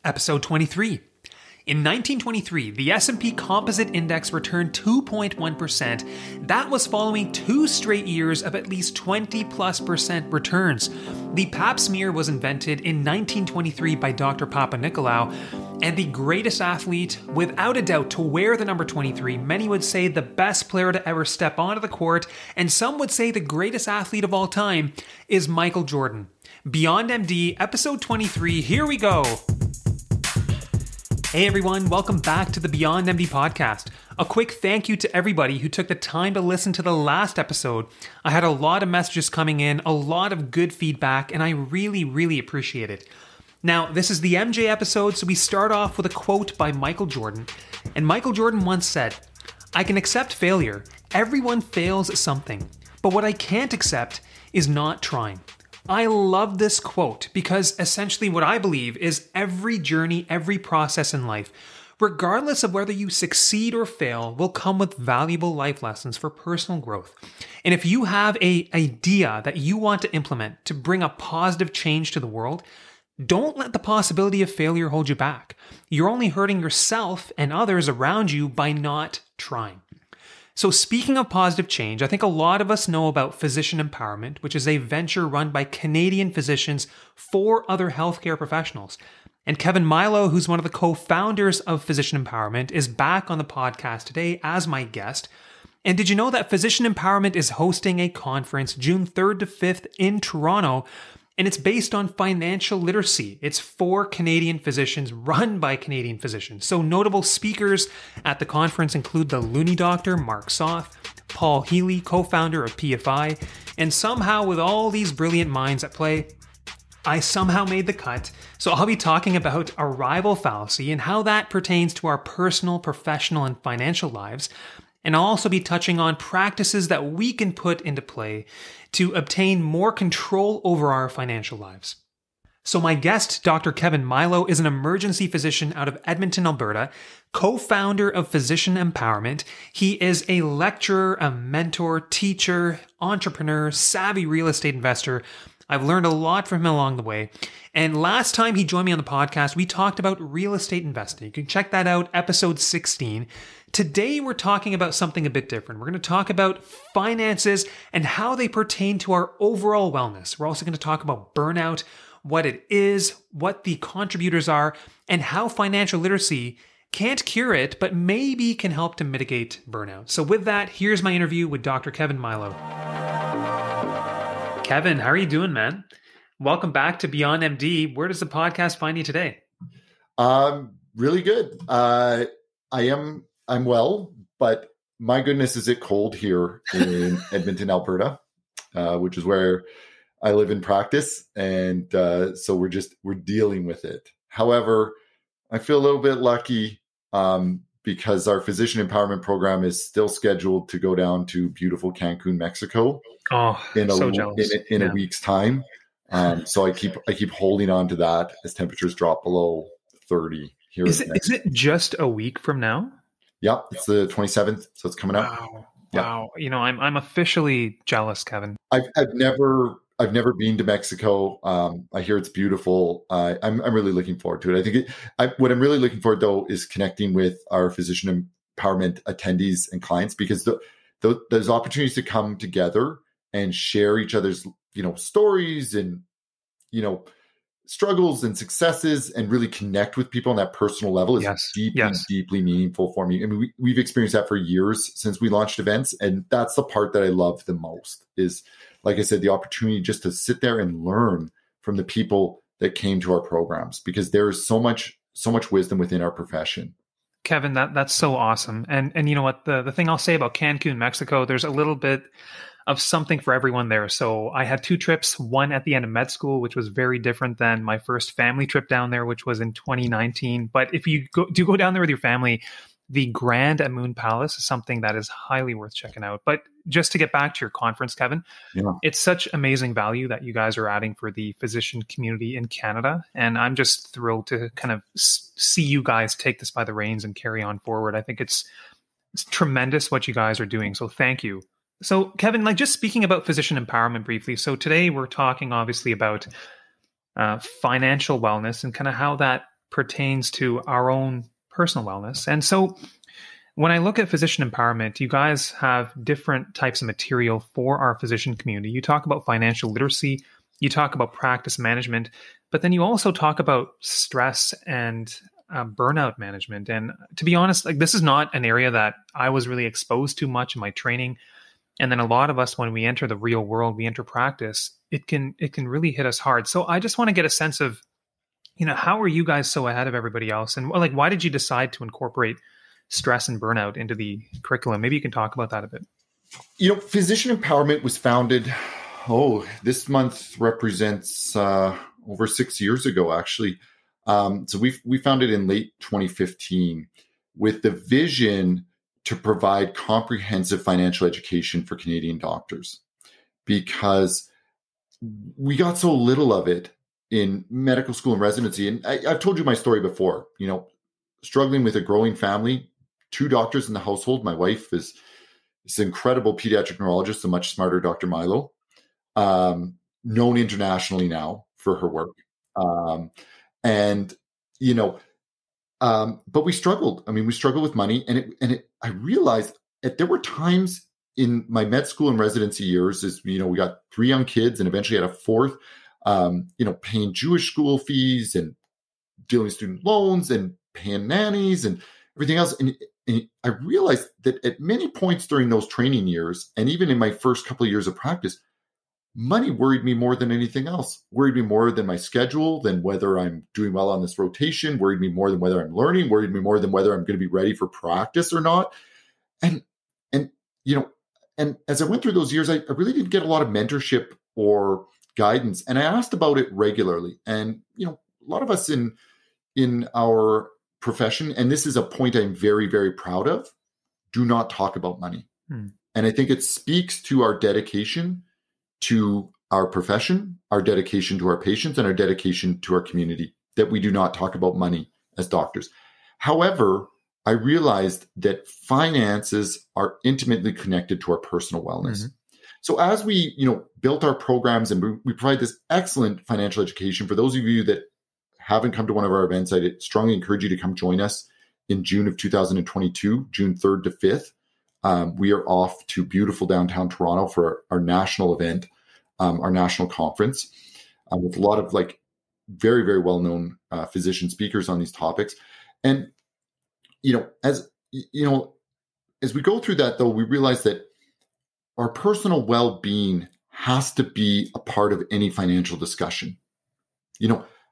Episode 23. In 1923, the S&P Composite Index returned 2.1%. That was following 2 straight years of at least 20+% returns. The pap smear was invented in 1923 by Dr. Papanicolaou, and the greatest athlete, without a doubt, to wear the number 23, many would say the best player to ever step onto the court, and some would say the greatest athlete of all time, is Michael Jordan. Beyond MD, episode 23, here we go! Hey everyone, welcome back to the Beyond MD podcast. A quick thank you to everybody who took the time to listen to the last episode. I had a lot of messages coming in, a lot of good feedback, and I really appreciate it. Now, this is the MJ episode, so we start off with a quote by Michael Jordan. And Michael Jordan once said, "I can accept failure. Everyone fails at something. But what I can't accept is not trying." I love this quote because essentially what I believe is every journey, every process in life, regardless of whether you succeed or fail, will come with valuable life lessons for personal growth. And if you have an idea that you want to implement to bring a positive change to the world, don't let the possibility of failure hold you back. You're only hurting yourself and others around you by not trying. So speaking of positive change, I think a lot of us know about Physician Empowerment, which is a venture run by Canadian physicians for other healthcare professionals. And Kevin Mailo, who's one of the co-founders of Physician Empowerment, is back on the podcast today as my guest. And did you know that Physician Empowerment is hosting a conference June 3rd to 5th in Toronto? And it's based on financial literacy. It's for Canadian physicians, run by Canadian physicians. So notable speakers at the conference include the Looney Doctor, Mark Soth, Paul Healy, co-founder of PFI, and somehow with all these brilliant minds at play, I somehow made the cut. So I'll be talking about arrival fallacy and how that pertains to our personal, professional, and financial lives. And I'll also be touching on practices that we can put into play to obtain more control over our financial lives. So my guest, Dr. Kevin Mailo, is an emergency physician out of Edmonton, Alberta, co-founder of Physician Empowerment. He is a lecturer, a mentor, teacher, entrepreneur, savvy real estate investor. I've learned a lot from him along the way. And last time he joined me on the podcast, we talked about real estate investing. You can check that out, episode 16. Today, we're talking about something a bit different. We're going to talk about finances and how they pertain to our overall wellness. We're also going to talk about burnout, what it is, what the contributors are, and how financial literacy can't cure it, but maybe can help to mitigate burnout. So with that, here's my interview with Dr. Kevin Mailo. Kevin, how are you doing, man? Welcome back to Beyond MD. Where does the podcast find you today? Really good. I'm well, but my goodness, is it cold here in Edmonton, Alberta, which is where I live in practice. And so we're dealing with it. However, I feel a little bit lucky because our Physician Empowerment Program is still scheduled to go down to beautiful Cancun, Mexico in a week's time. So I keep holding on to that as temperatures drop below 30 here. Is it just a week from now? Yeah, it's the 27th, so it's coming up. Wow. You know, I'm officially jealous, Kevin. I've never been to Mexico. I hear it's beautiful. I'm really looking forward to it. What I'm really looking forward though is connecting with our Physician Empowerment attendees and clients, because there's opportunities to come together and share each other's stories and struggles and successes, and really connect with people on that personal level is deeply meaningful for me. I mean, we've experienced that for years since we launched events. And that's the part that I love the most is, like I said, the opportunity just to sit there and learn from the people that came to our programs, because there is so much wisdom within our profession. Kevin, that's so awesome. And you know what, the thing I'll say about Cancun, Mexico, there's a little bit of something for everyone there. So I had 2 trips, one at the end of med school, which was very different than my first family trip down there, which was in 2019. But if you do go down there with your family, the Grand at Moon Palace is something that is highly worth checking out. But just to get back to your conference, Kevin, It's such amazing value that you guys are adding for the physician community in Canada. And I'm just thrilled to kind of see you guys take this by the reins and carry on forward. I think it's tremendous what you guys are doing. So thank you. So Kevin, just speaking about physician empowerment briefly. So today we're talking obviously about financial wellness and kind of how that pertains to our own personal wellness. And so when I look at physician empowerment, you guys have different types of material for our physician community. You talk about financial literacy, you talk about practice management, but then you also talk about stress and burnout management. And to be honest, like this is not an area that I was really exposed to much in my training. And then a lot of us, when we enter the real world, we enter practice, it can really hit us hard. So I just want to get a sense of, how are you guys so ahead of everybody else? And like, why did you decide to incorporate stress and burnout into the curriculum? Maybe you can talk about that a bit. Physician empowerment was founded, this month represents over 6 years ago, actually. So we founded in late 2015 with the vision to provide comprehensive financial education for Canadian doctors, because we got so little of it in medical school and residency. And I've told you my story before, struggling with a growing family, 2 doctors in the household. My wife is this incredible pediatric neurologist, a much smarter Dr. Mailo, known internationally now for her work. But we struggled. We struggled with money, I realized that there were times in my med school and residency years, we got 3 young kids and eventually had a 4th, paying Jewish school fees and dealing with student loans and paying nannies and everything else. And I realized that at many points during those training years, and even in my first couple of years of practice, money worried me more than anything else, worried me more than my schedule, than whether I'm doing well on this rotation, worried me more than whether I'm learning, worried me more than whether I'm going to be ready for practice or not. And as I went through those years, I really didn't get a lot of mentorship or guidance. And I asked about it regularly. And, a lot of us in our profession, and this is a point I'm very, very proud of, do not talk about money. And I think it speaks to our dedication to our profession, our dedication to our patients, and our dedication to our community, that we do not talk about money as doctors. However, I realized that finances are intimately connected to our personal wellness. Mm-hmm. So as we, built our programs and we provide this excellent financial education, for those of you that haven't come to one of our events, I'd strongly encourage you to come join us in June of 2022, June 3rd to 5th. We are off to beautiful downtown Toronto for our national event, our national conference, with a lot of very, very well-known physician speakers on these topics. And, as we go through that, though, we realize that our personal well-being has to be a part of any financial discussion.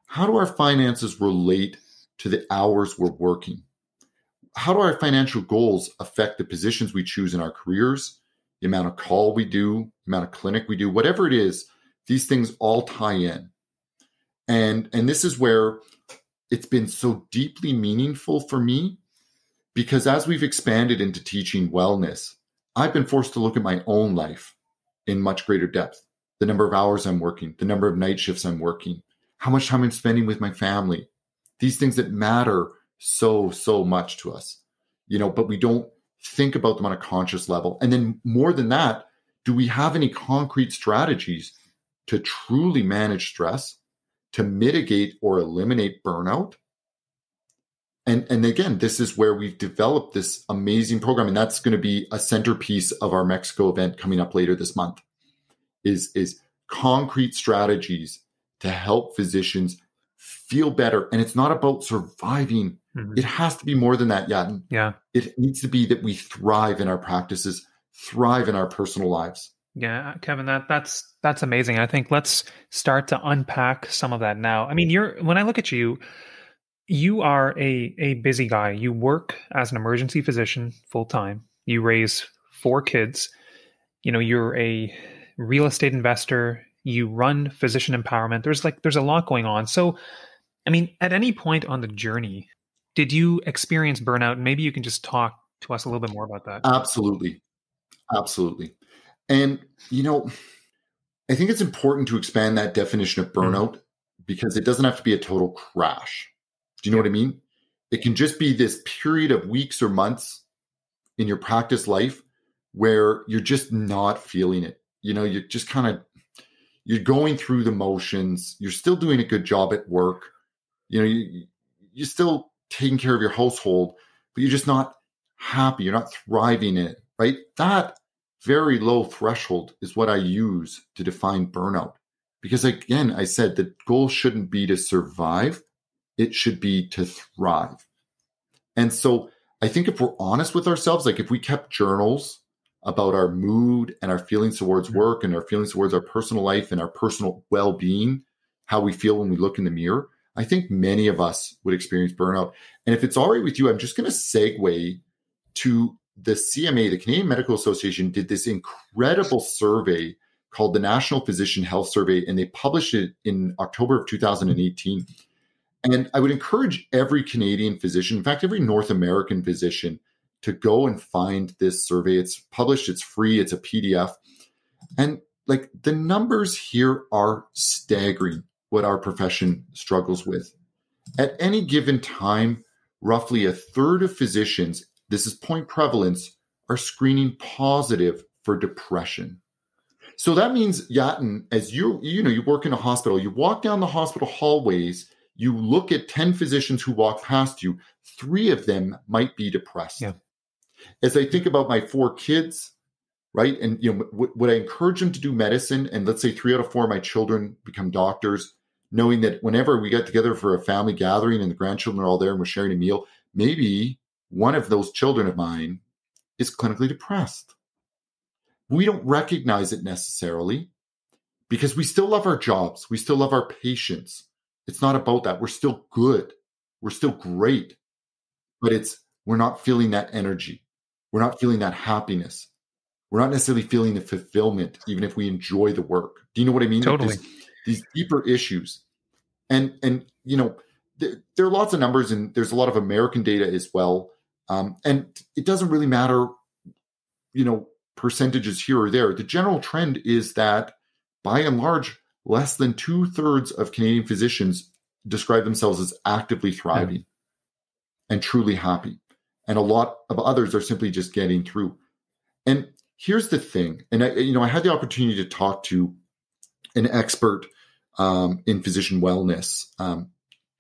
How do our finances relate to the hours we're working? How do our financial goals affect the positions we choose in our careers, the amount of call we do, the amount of clinic we do, whatever it is? These things all tie in. And this is where it's been so deeply meaningful for me, because as we've expanded into teaching wellness, I've been forced to look at my own life in much greater depth. The number of hours I'm working, the number of night shifts I'm working, how much time I'm spending with my family, these things that matter so, so much to us, but we don't think about them on a conscious level. And then more than that, do we have any concrete strategies to truly manage stress, to mitigate or eliminate burnout? And again, this is where we've developed this amazing program. And that's going to be a centerpiece of our Mexico event coming up later this month, is concrete strategies to help physicians feel better. And it's not about surviving. Mm-hmm. It has to be more than that, Yatin. Yeah. It needs to be that we thrive in our practices, thrive in our personal lives. Yeah, Kevin, that's amazing. I think let's start to unpack some of that now. When I look at you, you are a busy guy. You work as an emergency physician full time. You raise 4 kids. You're a real estate investor. You run physician empowerment. There's a lot going on. So, at any point on the journey, did you experience burnout? Maybe you can just talk to us a little bit more about that. Absolutely. And, I think it's important to expand that definition of burnout, because it doesn't have to be a total crash. Do you know what I mean? It can just be this period of weeks or months in your practice life where you're just not feeling it. You're just you're going through the motions. You're still doing a good job at work. You're you're still taking care of your household, but you're just not happy. You're not thriving in it, right? That very low threshold is what I use to define burnout. Because again, I said the goal shouldn't be to survive. It should be to thrive. And so I think if we're honest with ourselves, like if we kept journals about our mood and our feelings towards work and our feelings towards our personal life and our personal well-being, how we feel when we look in the mirror, I think many of us would experience burnout. And if it's all right with you, I'm just going to segue to the CMA, the Canadian Medical Association, did this incredible survey called the National Physician Health Survey, and they published it in October of 2018. And I would encourage every Canadian physician, in fact, every North American physician, to go and find this survey. It's published, it's free, it's a PDF. And like the numbers here are staggering, what our profession struggles with. At any given time, roughly a third of physicians, this is point prevalence, are screening positive for depression. So that means, Yatin, as you work in a hospital, you walk down the hospital hallways, you look at 10 physicians who walk past you, 3 of them might be depressed. Yeah. As I think about my 4 kids, right? And would I encourage them to do medicine? And let's say 3 out of 4 of my children become doctors, knowing that whenever we get together for a family gathering and the grandchildren are all there and we're sharing a meal, maybe one of those children of mine is clinically depressed. We don't recognize it necessarily because we still love our jobs. We still love our patients. It's not about that. We're still good. We're still great. But we're not feeling that energy. We're not feeling that happiness. We're not necessarily feeling the fulfillment, even if we enjoy the work. Do you know what I mean? Totally. Like these deeper issues. And there are lots of numbers, and there's a lot of American data as well. And it doesn't really matter, percentages here or there. The general trend is that, by and large, less than 2/3 of Canadian physicians describe themselves as actively thriving and truly happy. And a lot of others are simply just getting through. And here's the thing. And I had the opportunity to talk to an expert in physician wellness,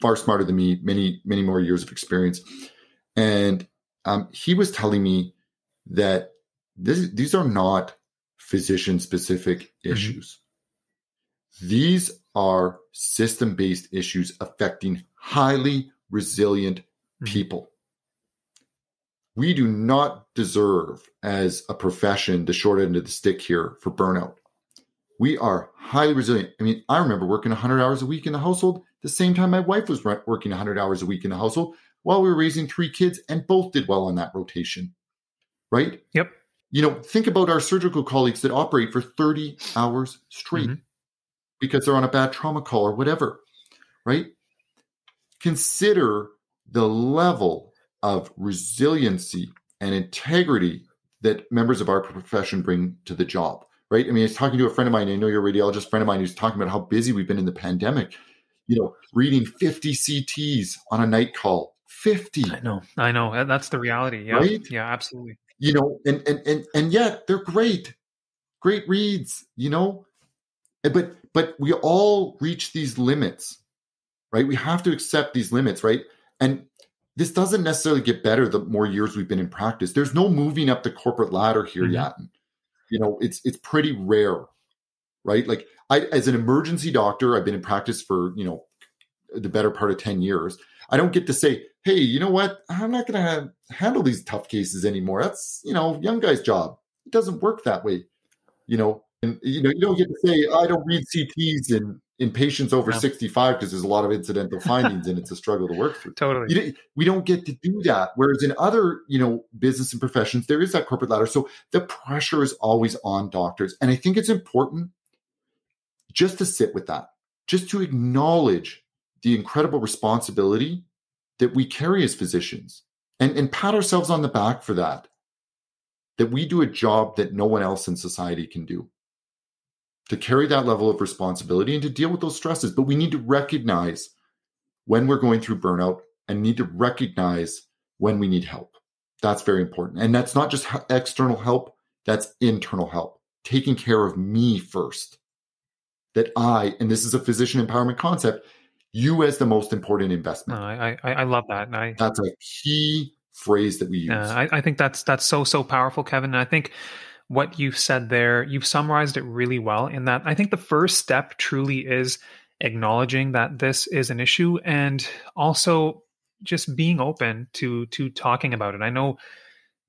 far smarter than me, many, many more years of experience. And he was telling me that these are not physician-specific issues. These are system-based issues affecting highly resilient people. We do not deserve, as a profession, the short end of the stick here for burnout. We are highly resilient. I mean, I remember working 100 hours a week in the household the same time my wife was working 100 hours a week in the household while we were raising 3 kids, and both did well on that rotation, right? Yep. Think about our surgical colleagues that operate for 30 hours straight because they're on a bad trauma call or whatever, right? Consider the level of resiliency and integrity that members of our profession bring to the job, right? I mean, I was talking to a friend of mine, I know you're a radiologist friend of mine, who's talking about how busy we've been in the pandemic, reading 50 CTs on a night call. 50. I know. That's the reality. Yeah. Right? Yeah, absolutely. And yet they're great reads, but we all reach these limits, right? We have to accept these limits, right? And this doesn't necessarily get better the more years we've been in practice. There's no moving up the corporate ladder here, Yatin. It's pretty rare, right? Like as an emergency doctor, I've been in practice for, the better part of 10 years. I don't get to say, hey, you know what? I'm not going to handle these tough cases anymore. That's, young guy's job. It doesn't work that way, And, you don't get to say, I don't read CTs in patients over 65 because there's a lot of incidental findings and it's a struggle to work through. Totally. We don't get to do that. Whereas in other, business and professions, there is that corporate ladder. So the pressure is always on doctors. And I think it's important just to sit with that, just to acknowledge the incredible responsibility that we carry as physicians and pat ourselves on the back for that we do a job that no one else in society can do, to carry that level of responsibility and to deal with those stresses. But we need to recognize when we're going through burnout and need to recognize when we need help. That's very important. And that's not just external help, that's internal help, taking care of me first. And this is a physician empowerment concept, You as the most important investment. I love that. And that's a key phrase that we use. I think that's so powerful, Kevin. And I think what you've said there, you've summarized it really well in that I think the first step truly is acknowledging that this is an issue and also just being open to talking about it. I know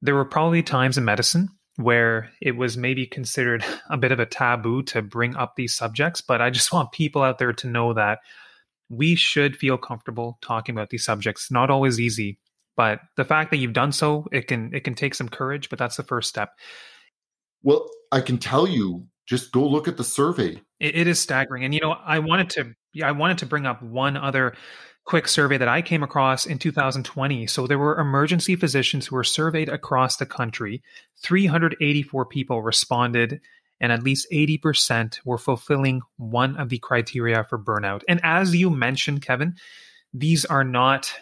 there were probably times in medicine where it was maybe considered a bit of a taboo to bring up these subjects, but I just want people out there to know that we should feel comfortable talking about these subjects. Not always easy, but the fact that you've done so, it can take some courage, but that's the first step. Well, I can tell you, just go look at the survey. It is staggering. And, I wanted to bring up one other quick survey that I came across in 2020. So there were emergency physicians who were surveyed across the country. 384 people responded, and at least 80% were fulfilling one of the criteria for burnout. And as you mentioned, Kevin, these are not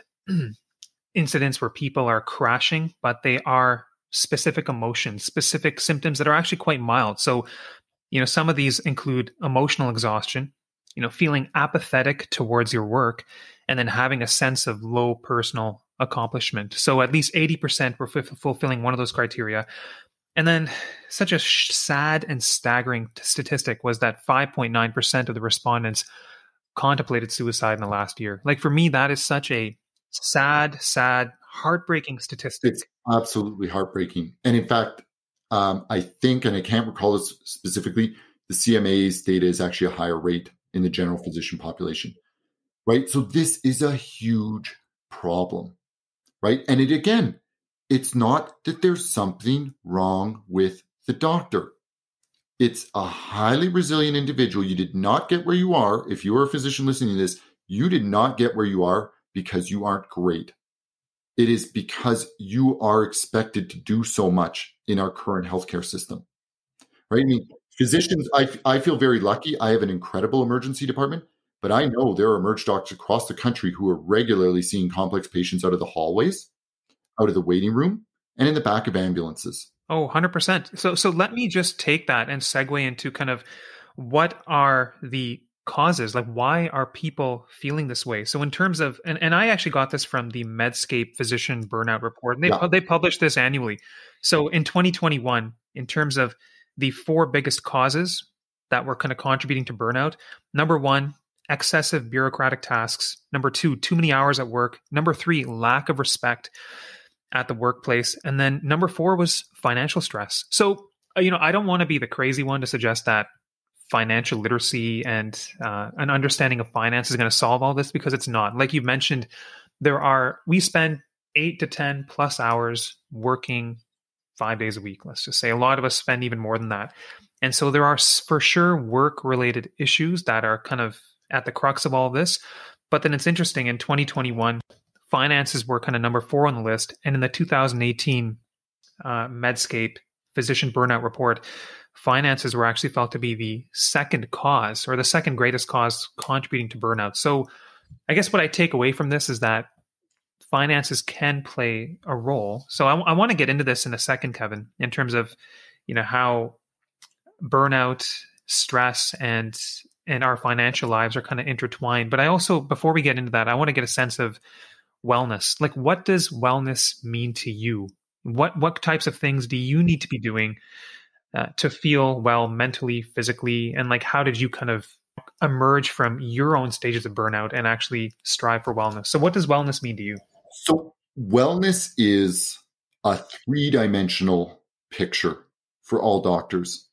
incidents where people are crashing, but they are specific emotions, specific symptoms that are actually quite mild. So, some of these include emotional exhaustion, feeling apathetic towards your work, and then having a sense of low personal accomplishment. So at least 80% were fulfilling one of those criteria. And then such a sad and staggering statistic was that 5.9% of the respondents contemplated suicide in the last year. Like, for me, that is such a sad, heartbreaking statistic. It's absolutely heartbreaking. And in fact, I think, and I can't recall this specifically, the CMA's data is actually a higher rate in the general physician population, right? So this is a huge problem, right? And it's not that there's something wrong with the doctor. It's a highly resilient individual. You did not get where you are. If you are a physician listening to this, you did not get where you are because you aren't great. It is because you are expected to do so much in our current healthcare system, right? I mean, physicians, I feel very lucky. I have an incredible emergency department, but I know there are emerge docs across the country who are regularly seeing complex patients out of the hallways, out of the waiting room, and in the back of ambulances. Oh, 100%. So let me just take that and segue into kind of what are the causes, like why are people feeling this way? So in terms of, and I actually got this from the Medscape Physician Burnout Report, and they publish this annually. So in 2021, in terms of the 4 biggest causes that were kind of contributing to burnout, number 1, excessive bureaucratic tasks. Number 2, too many hours at work. Number 3, lack of respect at the workplace. And then number 4 was financial stress. So, I don't want to be the crazy one to suggest that financial literacy and an understanding of finance is going to solve all this, because it's not. Like you mentioned, we spend 8 to 10 plus hours working 5 days a week. Let's just say a lot of us spend even more than that. And so there are for sure work-related issues that are kind of at the crux of all of this. But then it's interesting, in 2021, finances were kind of number 4 on the list. And in the 2018 Medscape Physician Burnout Report, finances were actually felt to be the second cause, or the second greatest cause contributing to burnout. So I guess what I take away from this is that finances can play a role. So I want to get into this in a second, Kevin, in terms of, how burnout, stress, and our financial lives are kind of intertwined. But I also, before we get into that, I want to get a sense of wellness. Like, what does wellness mean to you? What types of things do you need to be doing to feel well mentally, physically? And like, how did you kind of emerge from your own stages of burnout and actually strive for wellness? So what does wellness mean to you? So wellness is a 3-dimensional picture for all doctors.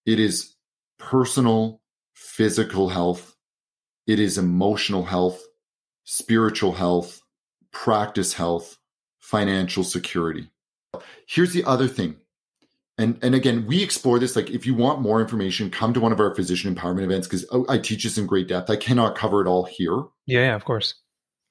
It is personal, physical health. It is emotional health, spiritual health, practice health, financial security. Here's the other thing. And again, we explore this. Like, if you want more information, come to one of our physician empowerment events, because I teach this in great depth. I cannot cover it all here. Yeah, of course.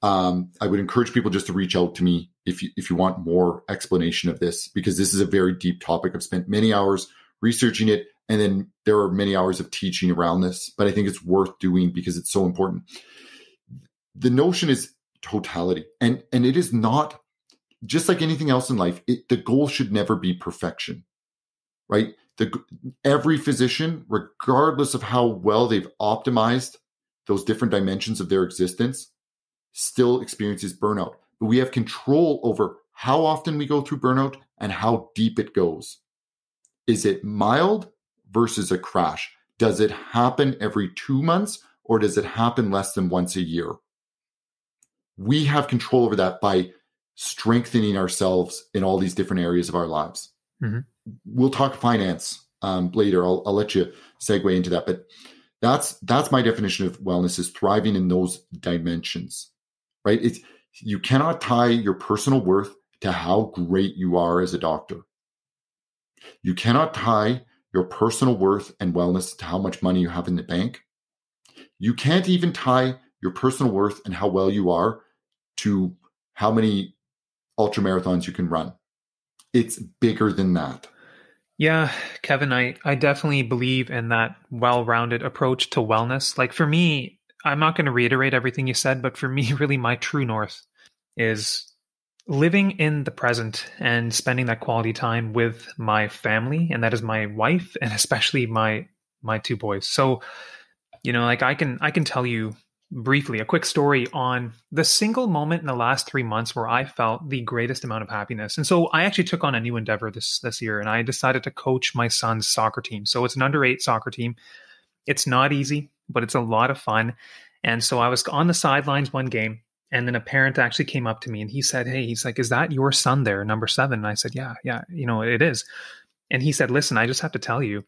I would encourage people just to reach out to me if you want more explanation of this, because this is a very deep topic. I've spent many hours researching it, and then there are many hours of teaching around this, but I think it's worth doing because it's so important. The notion is totality, and it is not, just like anything else in life, the goal should never be perfection, right? Every physician, regardless of how well they've optimized those different dimensions of their existence, still experiences burnout. But we have control over how often we go through burnout and how deep it goes. Is it mild versus a crash? Does it happen every 2 months or does it happen less than once a year? We have control over that by strengthening ourselves in all these different areas of our lives. Mm-hmm. We'll talk finance later. I'll let you segue into that. But that's my definition of wellness, is thriving in those dimensions, right? You cannot tie your personal worth to how great you are as a doctor. You cannot tie your personal worth and wellness to how much money you have in the bank. You can't even tie your personal worth and how well you are to how many ultra marathons you can run. It's bigger than that. Yeah, Kevin, I definitely believe in that well-rounded approach to wellness. Like for me, I'm not going to reiterate everything you said, but for me, really my true north is living in the present and spending that quality time with my family. And that is my wife and especially my 2 boys. So, like I can tell you briefly a quick story on the single moment in the last 3 months where I felt the greatest amount of happiness. And so I actually took on a new endeavor this year, and I decided to coach my son's soccer team. So it's an under-8 soccer team. It's not easy, but it's a lot of fun. And so I was on the sidelines one game, and then a parent actually came up to me and he said, "Hey," he's like, "Is that your son there, number 7?" And I said, yeah, it is. And he said, "Listen, I just have to tell you,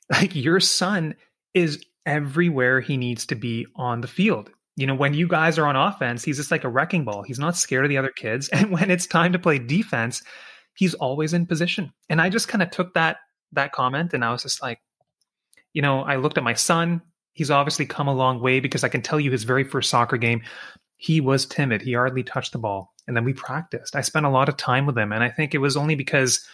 like your son is everywhere he needs to be on the field. When you guys are on offense, he's just like a wrecking ball. He's not scared of the other kids. And when it's time to play defense, he's always in position." And I just kind of took that comment and I was just like, I looked at my son. He's obviously come a long way, because I can tell you his very first soccer game, he was timid. He hardly touched the ball. And then we practiced. I spent a lot of time with him. And I think it was only because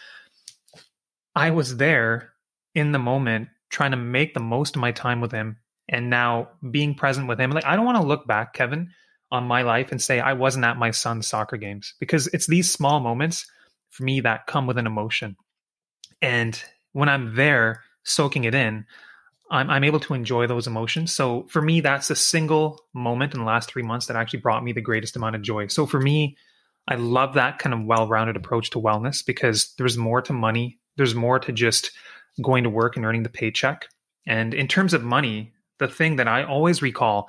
I was there in the moment trying to make the most of my time with him, and now being present with him. Like, I don't want to look back, Kevin, on my life and say I wasn't at my son's soccer games, because it's these small moments for me that come with an emotion. And when I'm there soaking it in, I'm able to enjoy those emotions. So for me, that's a single moment in the last 3 months that actually brought me the greatest amount of joy. So for me, I love that kind of well-rounded approach to wellness, because there's more to money. There's more to just going to work and earning the paycheck. And in terms of money, the thing that I always recall,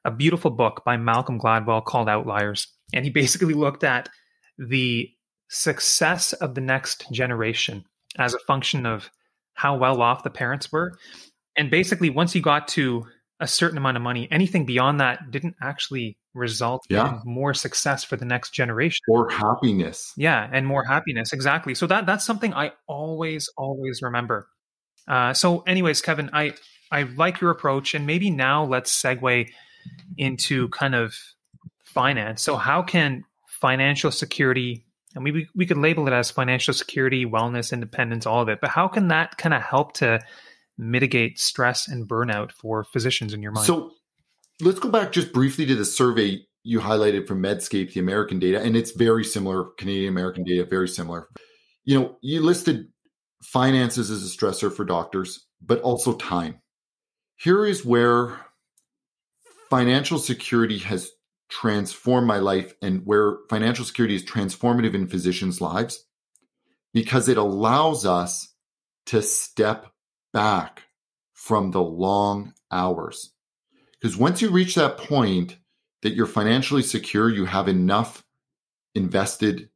a beautiful book by Malcolm Gladwell called Outliers. And he basically looked at the success of the next generation as a function of how well off the parents were. And basically, once you got to a certain amount of money, anything beyond that didn't actually result in more success for the next generation. Or happiness. Yeah, and more happiness. Exactly. So that's something I always remember. So anyways, Kevin, I like your approach. And maybe now let's segue into kind of finance. So how can financial security, and we could label it as financial security, wellness, independence, all of it, but how can that kind of help to mitigate stress and burnout for physicians in your mind? So let's go back just briefly to the survey you highlighted from Medscape, the American data, and it's very similar, Canadian American data, very similar. You listed finances as a stressor for doctors, but also time. Here is where financial security has transformed my life, and where financial security is transformative in physicians' lives, because it allows us to step back from the long hours. Because once you reach that point that you're financially secure, you have enough invested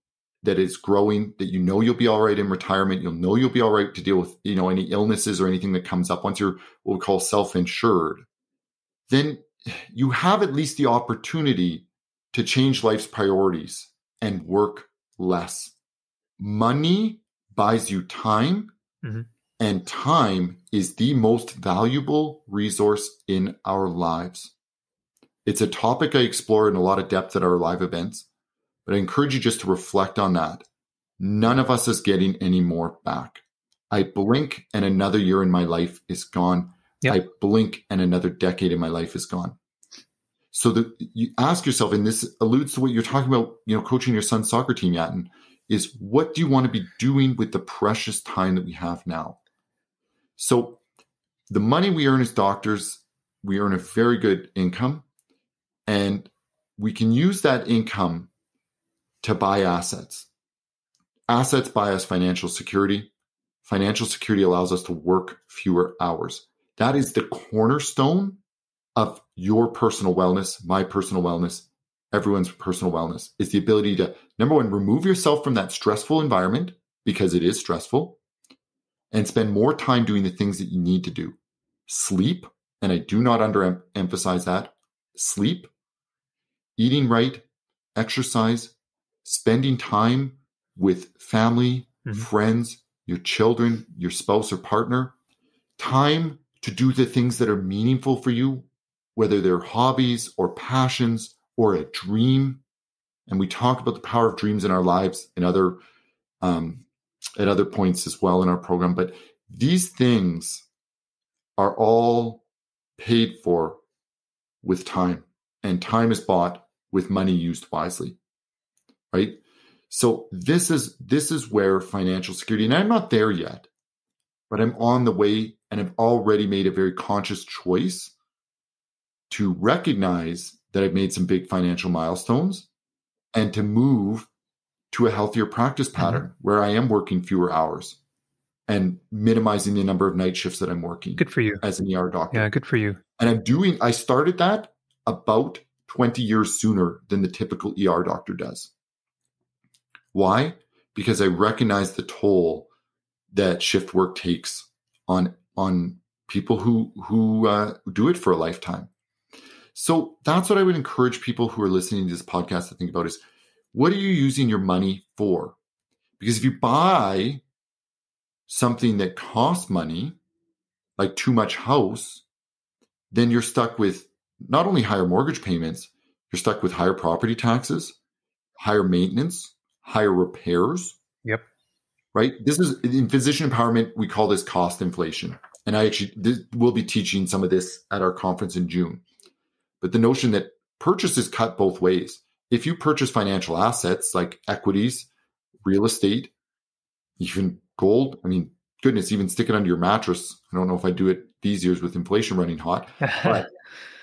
that is growing, that you'll be all right in retirement, you'll be all right to deal with any illnesses or anything that comes up. Once you're what we call self-insured, then you have at least the opportunity to change life's priorities and work less. Money buys you time. Mm-hmm. And time is the most valuable resource in our lives. It's a topic I explore in a lot of depth at our live events, but I encourage you just to reflect on that. None of us is getting any more back. I blink and another year in my life is gone. Yep. I blink and another decade in my life is gone. So you ask yourself, and this alludes to what you're talking about, coaching your son's soccer team, Yatin, is what do you want to be doing with the precious time that we have now? So the money we earn as doctors, we earn a very good income, and we can use that income to buy assets. Assets buy us financial security. Financial security allows us to work fewer hours. That is the cornerstone of your personal wellness, my personal wellness, everyone's personal wellness. Is the ability to, number one, remove yourself from that stressful environment, because it is stressful, and spend more time doing the things that you need to do. Sleep, and I do not underemphasize that. Sleep, eating right, exercise, spending time with family, friends, your children, your spouse or partner, time to do the things that are meaningful for you, whether they're hobbies or passions or a dream. And we talk about the power of dreams in our lives and at other points as well in our program. But these things are all paid for with time, and time is bought with money used wisely, right? So this is where financial security, and I'm not there yet, but I'm on the way, and I've already made a very conscious choice to recognize that I've made some big financial milestones and to move to a healthier practice pattern where I am working fewer hours and minimizing the number of night shifts that I'm working. Good for you. As an ER doctor. Yeah, good for you. And I started that about 20 years sooner than the typical ER doctor does. Why? Because I recognize the toll that shift work takes on people who do it for a lifetime. So that's what I would encourage people who are listening to this podcast to think about is, what are you using your money for? Because if you buy something that costs money, like too much house, then you're stuck with not only higher mortgage payments, you're stuck with higher property taxes, higher maintenance, higher repairs. Yep. Right? This is in physician empowerment, we call this cost inflation. And we'll be teaching some of this at our conference in June. But the notion that purchase is cut both ways. If you purchase financial assets like equities, real estate, even gold, I mean, goodness, even stick it under your mattress. I don't know if I do it these years with inflation running hot, but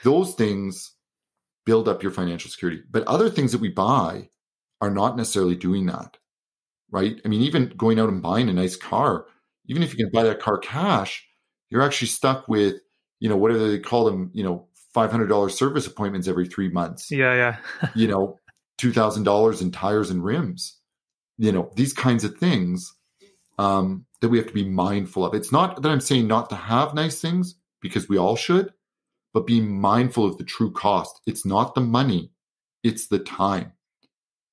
those things build up your financial security. But other things that we buy are not necessarily doing that, right? I mean, even going out and buying a nice car, even if you can buy that car cash, you're actually stuck with, whatever they call them, $500 service appointments every 3 months. Yeah. $2,000 in tires and rims. These kinds of things that we have to be mindful of. It's not that I'm saying not to have nice things, because we all should, but be mindful of the true cost. It's not the money, it's the time.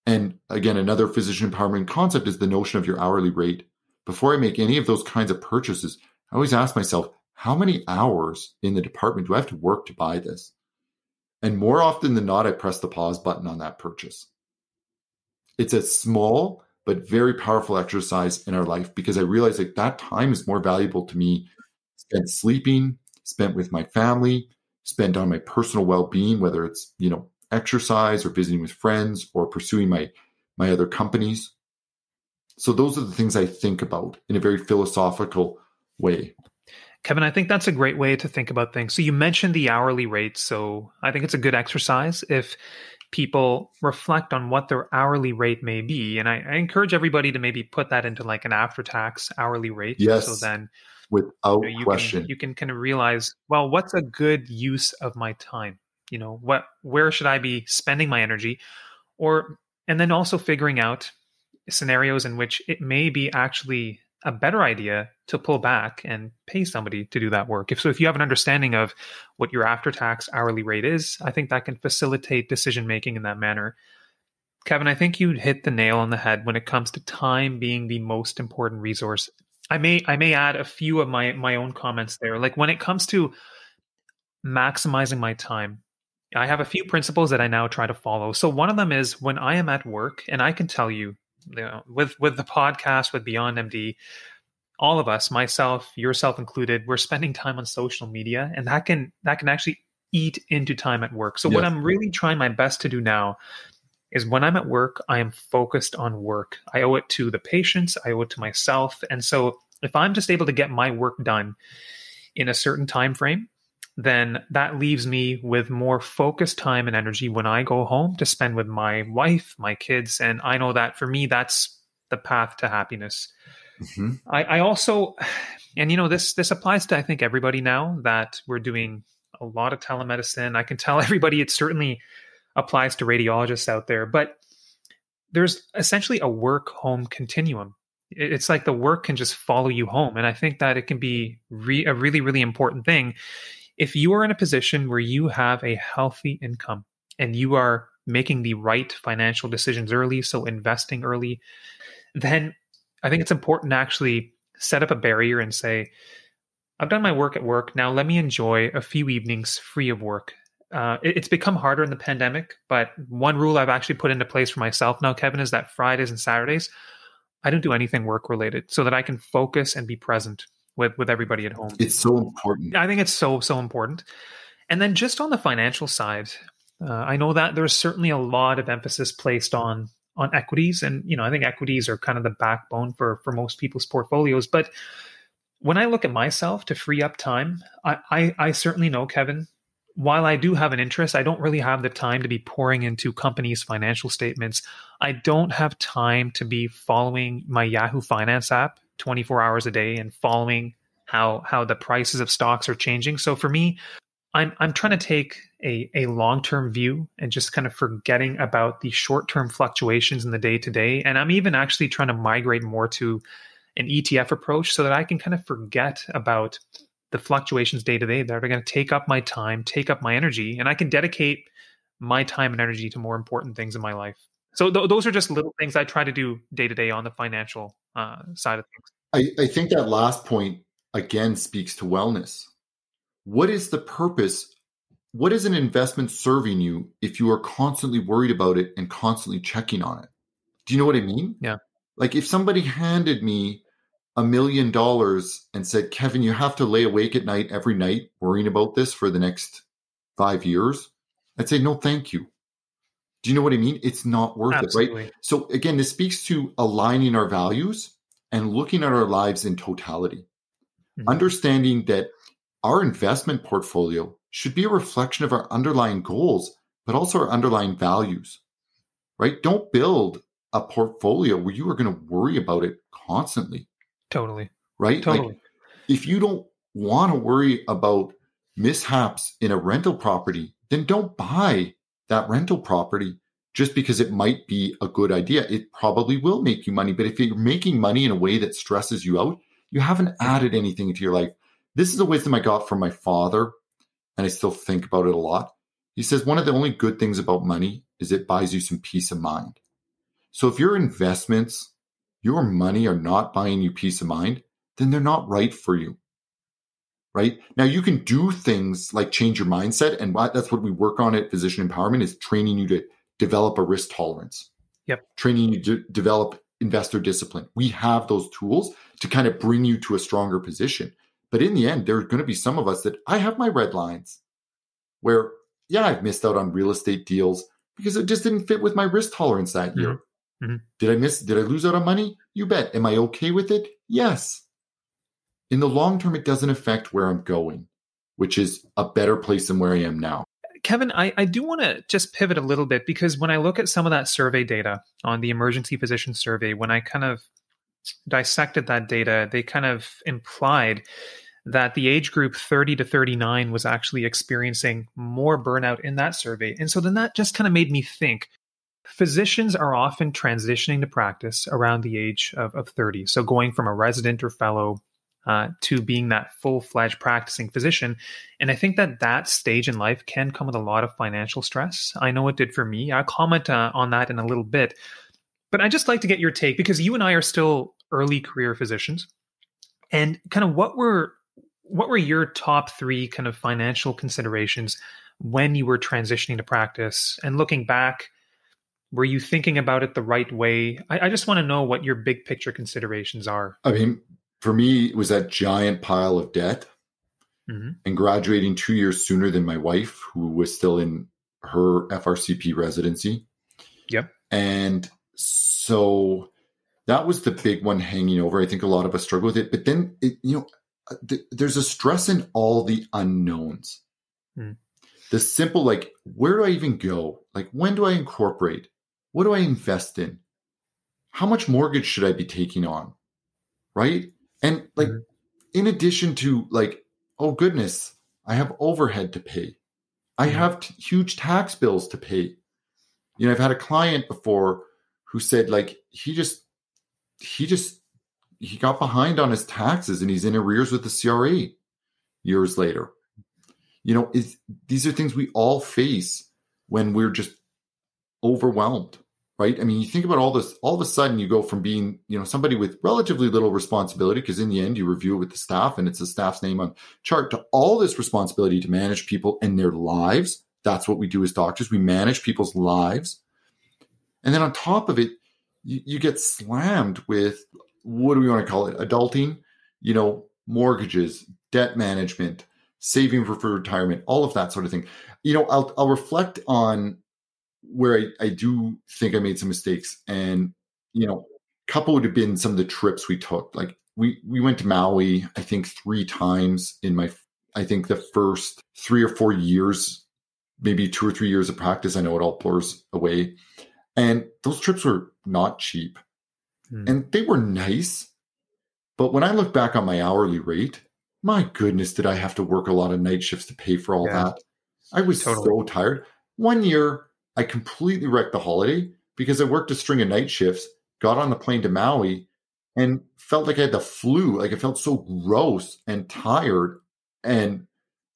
And again, another physician empowerment concept is the notion of your hourly rate. Before I make any of those kinds of purchases, I always ask myself, how many hours in the department do I have to work to buy this? And more often than not, I press the pause button on that purchase. It's a small but very powerful exercise in our life, because I realize that time is more valuable to me spent sleeping, spent with my family, spent on my personal well-being, whether it's, exercise or visiting with friends or pursuing my other companies. So those are the things I think about in a very philosophical way. Kevin, I think that's a great way to think about things. So you mentioned the hourly rate. So I think it's a good exercise if people reflect on what their hourly rate may be. And I encourage everybody to maybe put that into like an after-tax hourly rate. Yes, so then without question. You can kind of realize, well, what's a good use of my time? Where should I be spending my energy? And then also figuring out scenarios in which it may be actually a better idea to pull back and pay somebody to do that work. If you have an understanding of what your after-tax hourly rate is, I think that can facilitate decision-making in that manner. Kevin, I think you hit the nail on the head when it comes to time being the most important resource. I may add a few of my own comments there. Like when it comes to maximizing my time, I have a few principles that I now try to follow. So one of them is when I am at work, and I can tell you, with the podcast, with Beyond MD, all of us, myself, yourself included, we're spending time on social media, and that can actually eat into time at work. So What I'm really trying my best to do now is when I'm at work, I am focused on work. I owe it to the patients, I owe it to myself. And so if I'm just able to get my work done in a certain time frame, then that leaves me with more focused time and energy when I go home to spend with my wife, my kids. And I know that for me, that's the path to happiness. Mm-hmm. I also, and this applies to, I think, everybody now that we're doing a lot of telemedicine. I can tell everybody it certainly applies to radiologists out there, but there's essentially a work-home continuum. It's like the work can just follow you home. And I think that it can be a really, really important thing. If you are in a position where you have a healthy income and you are making the right financial decisions early, so investing early, then I think it's important to actually set up a barrier and say, I've done my work at work. Now let me enjoy a few evenings free of work. It's become harder in the pandemic, but one rule I've actually put into place for myself now, Kevin, is that Fridays and Saturdays, I don't do anything work related so that I can focus and be present with everybody at home. It's so important. I think it's so important. And then just on the financial side, I know that there's certainly a lot of emphasis placed on equities. And, I think equities are kind of the backbone for most people's portfolios. But when I look at myself to free up time, I certainly know, Kevin, while I do have an interest, I don't really have the time to be pouring into companies' financial statements. I don't have time to be following my Yahoo Finance app 24 hours a day and following how the prices of stocks are changing. So for me, I'm trying to take a long-term view and just kind of forgetting about the short-term fluctuations in the day-to-day. And I'm even actually trying to migrate more to an ETF approach so that I can kind of forget about the fluctuations day-to-day that are going to take up my time, take up my energy, and I can dedicate my time and energy to more important things in my life. So those are just little things I try to do day-to-day on the financial side of things. I think that last point, again, speaks to wellness. What is the purpose? What is an investment serving you if you are constantly worried about it and constantly checking on it? Do you know what I mean? Yeah. Like if somebody handed me $1 million and said, Kevin, you have to lay awake at night every night worrying about this for the next 5 years, I'd say, no, thank you. Do you know what I mean? It's not worth Absolutely. it, right? So again, this speaks to aligning our values and looking at our lives in totality. Mm-hmm. Understanding that our investment portfolio should be a reflection of our underlying goals, but also our underlying values, right? Don't build a portfolio where you are going to worry about it constantly. Totally. Right? Totally. Like, if you don't want to worry about mishaps in a rental property, then don't buy that rental property just because it might be a good idea. It probably will make you money. But if you're making money in a way that stresses you out, you haven't added anything into your life. This is a wisdom I got from my father, and I still think about it a lot. He says, one of the only good things about money is it buys you some peace of mind. So if your investments, your money are not buying you peace of mind, then they're not right for you. Right? Now, you can do things like change your mindset. And that's what we work on at Physician Empowerment, is training you to develop a risk tolerance. Yep. Training you to develop investor discipline. We have those tools to kind of bring you to a stronger position. But in the end, there are going to be some of us that I have my red lines where, yeah, I've missed out on real estate deals because it just didn't fit with my risk tolerance that year. Mm-hmm. Did I lose out on money? You bet. Am I okay with it? Yes. In the long term, it doesn't affect where I'm going, which is a better place than where I am now. Kevin, I do want to just pivot a little bit, because when I look at some of that survey data on the emergency physician survey, when I kind of dissected that data, they kind of implied that the age group 30 to 39 was actually experiencing more burnout in that survey. And so then that just kind of made me think, physicians are often transitioning to practice around the age of 30. So going from a resident or fellow to being that full-fledged practicing physician. And I think that stage in life can come with a lot of financial stress. I know it did for me. I'll comment on that in a little bit. But I'd just like to get your take, because you and I are still early career physicians. And kind of what were your top three kind of financial considerations when you were transitioning to practice? And looking back, were you thinking about it the right way? I just want to know what your big picture considerations are. I mean, for me, it was that giant pile of debt, mm-hmm. and graduating 2 years sooner than my wife, who was still in her FRCP residency. Yep. And so that was the big one hanging over. I think a lot of us struggle with it. But then, there's a stress in all the unknowns. Mm. The simple, like, where do I even go? Like, when do I incorporate? What do I invest in? How much mortgage should I be taking on? Right? And like, Mhm. in addition to like, oh goodness, I have overhead to pay. I have huge tax bills to pay. You know, I've had a client before who said like, he got behind on his taxes and he's in arrears with the CRA years later. You know, these are things we all face when we're just overwhelmed, right? I mean, you think about all this, all of a sudden you go from being, you know, somebody with relatively little responsibility, because in the end you review it with the staff and it's the staff's name on chart, to all this responsibility to manage people and their lives. That's what we do as doctors. We manage people's lives. And then on top of it, you get slammed with, what do we want to call it? Adulting, you know, mortgages, debt management, saving for retirement, all of that sort of thing. You know, I'll reflect on where I do think I made some mistakes. And, you know, a couple would have been some of the trips we took. Like we went to Maui, I think 3 times in I think the first 3 or 4 years, maybe 2 or 3 years of practice. I know it all blurs away. And those trips were not cheap. And they were nice. But when I look back on my hourly rate, my goodness, did I have to work a lot of night shifts to pay for all that? I was so tired. One year, I completely wrecked the holiday because I worked a string of night shifts, got on the plane to Maui, and felt like I had the flu. Like I felt so gross and tired and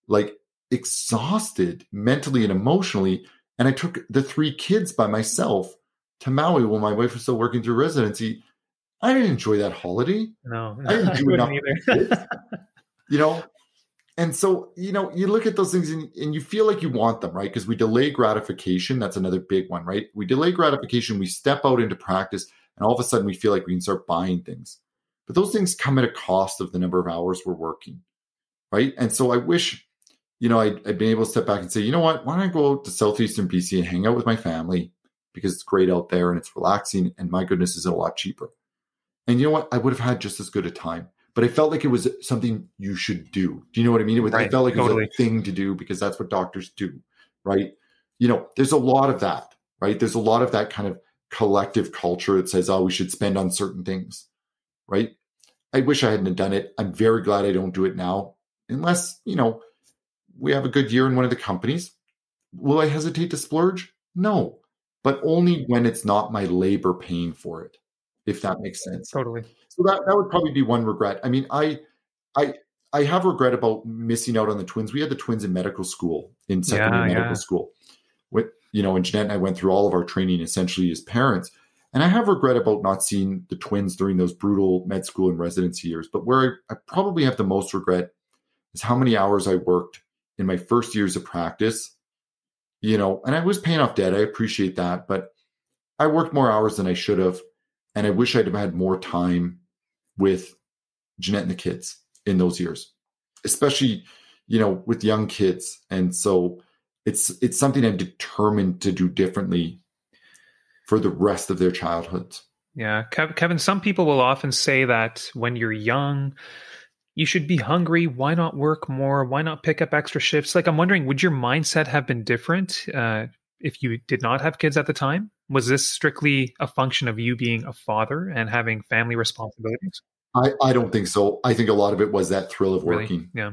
like exhausted mentally and emotionally. And I took the 3 kids by myself to Maui while my wife was still working through residency. I didn't enjoy that holiday. No, I didn't do enough either. you know? And so, you know, you look at those things and you feel like you want them, right? Because we delay gratification. That's another big one, right? We delay gratification. We step out into practice and all of a sudden we feel like we can start buying things. But those things come at a cost of the number of hours we're working, right? And so I wish, you know, I'd been able to step back and say, you know what? Why don't I go out to Southeastern BC and hang out with my family because it's great out there and it's relaxing and my goodness, is it a lot cheaper? And you know what? I would have had just as good a time. But I felt like it was something you should do. Do you know what I mean? I felt like it was a thing to do because that's what doctors do, right? You know, there's a lot of that, right? There's a lot of that kind of collective culture that says, oh, we should spend on certain things, right? I wish I hadn't done it. I'm very glad I don't do it now. Unless, you know, we have a good year in one of the companies. Will I hesitate to splurge? No, but only when it's not my labor paying for it, if that makes sense. Totally. So that would probably be one regret. I mean, I have regret about missing out on the twins. We had the twins in medical school, in secondary medical school. With, you know, and Jeanette and I went through all of our training essentially as parents. And I have regret about not seeing the twins during those brutal med school and residency years. But where I probably have the most regret is how many hours I worked in my first years of practice. You know, and I was paying off debt. I appreciate that. But I worked more hours than I should have. And I wish I'd have had more time with Jeanette and the kids in those years, especially, you know, with young kids. And so it's something I'm determined to do differently for the rest of their childhoods. Yeah. Kevin, some people will often say that when you're young, you should be hungry. Why not work more? Why not pick up extra shifts? Like, I'm wondering, would your mindset have been different if you did not have kids at the time? Was this strictly a function of you being a father and having family responsibilities? I don't think so. I think a lot of it was that thrill of working. Yeah.